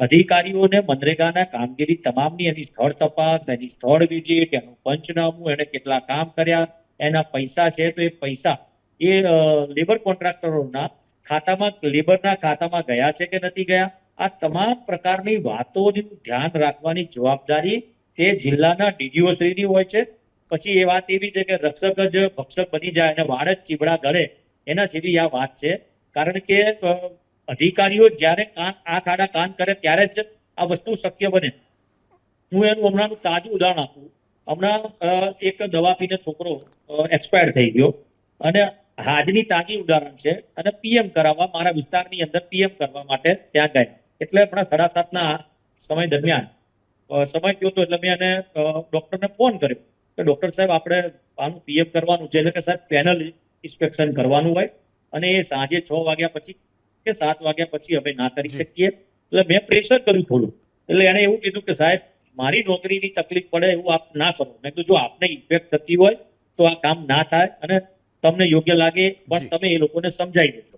અધિકારીઓને મનરેગાના કામગીરી તમામની એની સ્થળ તપાસ, એની સ્થળ વિઝિટ, એનું પંચનામું, એને કેટલા કામ કર્યા, એના પૈસા છે તો એ પૈસા એ લેબર કોન્ટ્રાક્ટરોના ખાતામાં, લેબરના ખાતામાં ગયા છે કે નથી ગયા, આ તમામ પ્રકારની વાતોનું ધ્યાન રાખવાની જવાબદારી તે જિલ્લાના ડીડીઓ શ્રીની હોય છે. પછી એ વાત એવી છે કે રક્ષક જ ભક્ષક બની જાય અને વાડ જ ચીબડા ગળે, એના જેવી આ વાત છે. કારણ કે અધિકારીઓ જ્યારે આંખ આડા કાન કરે ત્યારે જ આ વસ્તુ શક્ય બને. હું એનું હમણાં તાજું ઉદાહરણ આપું. હમણાં એક દવા પીને છોકરો એક્સપાયર થઈ ગયો અને આજની તાજી ઉદાહરણ છે. અને પીએમ કરાવવા મારા વિસ્તારની અંદર પીએમ કરવા માટે ત્યાં ગયા. એટલે હમણાં 7:30ના સમય દરમિયાન સમય થયો હતો એટલે મેં એને ડોક્ટરને ફોન કર્યો કે ડોક્ટર સાહેબ આપણે આનું પીએમ કરવાનું છે. એટલે કે સાહેબ પેનલ ઇન્સ્પેક્શન કરવાનું હોય અને એ સાંજે 6 વાગ્યા પછી કે 7 વાગ્યા પછી અમે ના કરી શકીએ. એટલે મેં પ્રેશર કર્યું થોડું. એટલે એને એવું કીધું કે સાહેબ મારી નોકરીની તકલીફ પડે એવું આપ ના કરો. મેં કીધું જો આપને ઇફેક્ટ થતી હોય તો આ કામ ના થાય અને તમને યોગ્ય લાગે પણ તમે એ લોકોને સમજાવી દેજો.